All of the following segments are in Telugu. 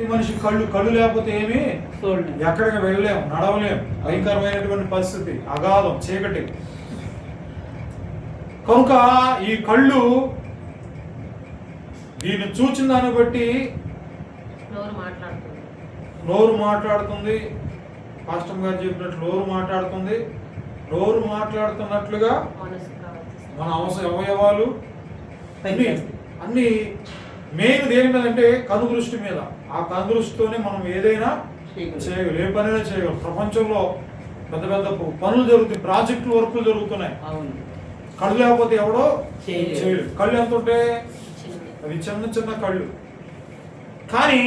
మనిషి కళ్ళు లేకపోతే ఏమి ఎక్కడికి వెళ్ళలేము, నడవలేము. భయంకరమైనటువంటి పరిస్థితి, అగాధం, చీకటి. కనుక ఈ కళ్ళు దీన్ని చూచిన దాన్ని బట్టి నోరు మాట్లాడుతుంది. పాస్టర్ గారు చెప్పినట్లు నోరు మాట్లాడుతుంది. నోరు మాట్లాడుతున్నట్లుగా మన అవయవాలు అన్ని మెయిన్ దేని మీద అంటే కనుదృష్టి మీద. ఆ కనుదృష్టితోనే మనం ఏదైనా చేయగలం, ఏ పనైనా చేయగలం. ప్రపంచంలో పెద్ద పెద్ద పనులు జరుగుతాయి, ప్రాజెక్టులు వర్కులు జరుగుతున్నాయి. కళ్ళు లేకపోతే ఎవడో చేయలేదు. కళ్ళు ఎంత ఉంటే అవి చిన్న చిన్న కళ్ళు, కానీ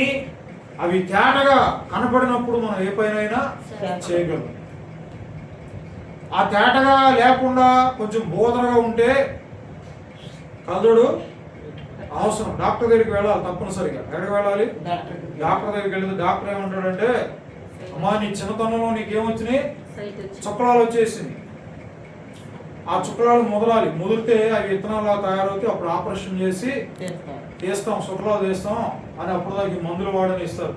అవి తేటగా కనపడినప్పుడు మనం ఏ పైనైనా చేయగలం. ఆ తేటగా లేకుండా కొంచెం బోధనగా ఉంటే కళ్ళుడు అవసరం. డాక్టర్ దగ్గరికి వెళ్ళాలి తప్పనిసరిగా. ఎక్కడికి వెళ్ళాలి? డాక్టర్ దగ్గరికి వెళ్తే డాక్టర్ ఏమంటాడంటే, అమ్మా నీ చిన్నతనంలో నీకేమొచ్చినాయి? చుక్కలాలు వచ్చేసింది. ఆ చుక్కలాలు ముదిరితే అవి విత్తనాలు తయారవుతాయి. అప్పుడు ఆపరేషన్ చేసి తీస్తాం, చుక్కలాలు తీస్తాం అని అప్పుడు దానికి మందులు వాడని ఇస్తారు.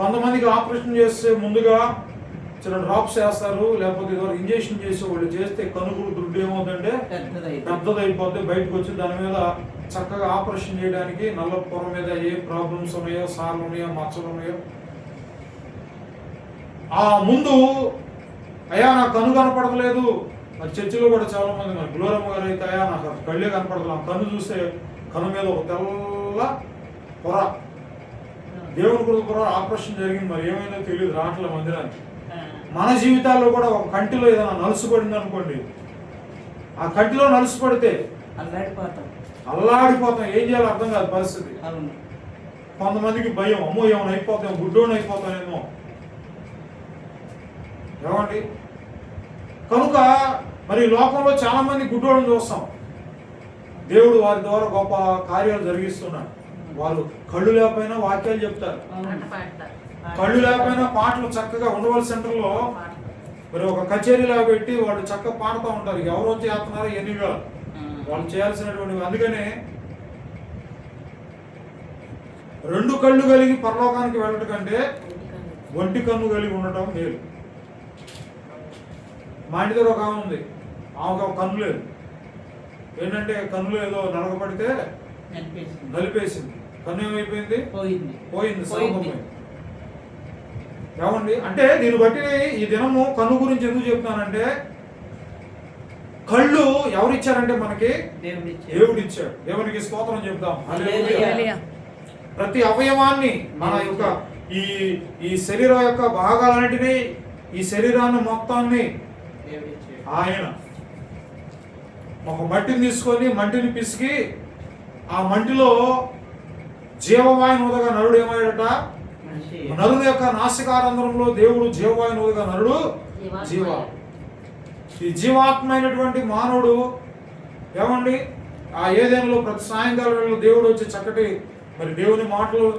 కొంతమందికి ఆపరేషన్ చేస్తే ముందుగా చిన్న డ్రాప్స్ వేస్తారు, లేకపోతే ఇంజెక్షన్ చేసి వాళ్ళు చేస్తే కనుగుడు దుడ్డు ఏమవుతుందంటే పెద్దదైపోతే బయటకు వచ్చి దాని మీద చక్కగా ఆపరేషన్ చేయడానికి నల్ల పొర మీద ఏ ప్రాబ్లమ్స్ ఉన్నాయో, సార్లు ఉన్నాయో, మచ్చలు ఉన్నాయో, ఆ ముందు అయ్యా నాకు కన్ను కనపడలేదు. మరి చర్చిలో కూడా చాలా మంది, మరి గులరమ్మ గారు అయితే అయ్యా నాకు కళ్ళే కనపడలేదు. కన్ను చూస్తే కన్ను మీద ఒక తెల్ల పొర, దేవుని కూడా పొర ఆపరేషన్ జరిగింది. మరి ఏమైందో తెలియదు, రావట్లే మందిరానికి. మన జీవితాల్లో కూడా ఒక కంటిలో ఏదైనా నలుసుపడింది అనుకోండి, ఆ కంటిలో నలుసుపడితే అల్లాడిపోతాం. ఏం చేయాలో అర్థం కాదు పరిస్థితి. కొంతమందికి భయం, అమ్మో ఏమైనా అయిపోతాం, గుడ్డోని అయిపోతానేమో. ఏమండి? కనుక మరి లోకంలో చాలా మంది గుడ్డోళ్ళని చూస్తాం. దేవుడు వారి ద్వారా గొప్ప కార్యాలు జరిగిస్తున్నాడు. వాళ్ళు కళ్ళు లేకపోయినా వాక్యాలు చెప్తారు, కళ్ళు లేకపోయినా పాటలు చక్కగా ఉండవల్ సెంటర్లో మరి ఒక కచేరీలా పెట్టి వాళ్ళు చక్కగా పాడుతూ ఉంటారు. ఎవరు వచ్చి చేస్తున్నారో ఎన్నిగా వాళ్ళు చేయాల్సినటువంటి. అందుకనే రెండు కళ్ళు కలిగి పరలోకానికి వెళ్ళటం కంటే ఒంటి కన్ను కలిగి ఉండటం మేలు. మా ఇంటి దగ్గర ఒక ఆమె ఉంది, ఆమెకు ఒక కన్ను లేదు. ఏంటంటే కన్నులో ఏదో నలగపడితే నలిపేసింది. కన్ను ఏమైపోయింది? పోయింది. ఏమండి? అంటే దీన్ని బట్టి ఈ దినము కన్ను గురించి ఎందుకు చెప్తానంటే, కళ్ళు ఎవరిచ్చారంటే మనకి దేవుడు ఇచ్చాడు. దేవునికి స్తోత్రం చెప్తాం. ప్రతి అవయవాన్ని, మన యొక్క ఈ శరీరం యొక్క భాగాలన్నిటినీ, ఈ శరీరాన్ని మొత్తాన్ని ఆయన ఒక మట్టిని తీసుకొని మట్టిని పిసికి ఆ మంటిలో జీవవాయువుగా నరుడు ఏమయ్యాడట? నరుడు యొక్క నాసికారంధ్రంలో దేవుడు జీవవాయువుగా నరుడు ఈ జీవాత్మైనటువంటి మానవుడు ఏమండి? ఆ ఏదైనా ప్రతి సాయంకాలం దేవుడు వచ్చి చక్కటి మరి దేవుని మాటలు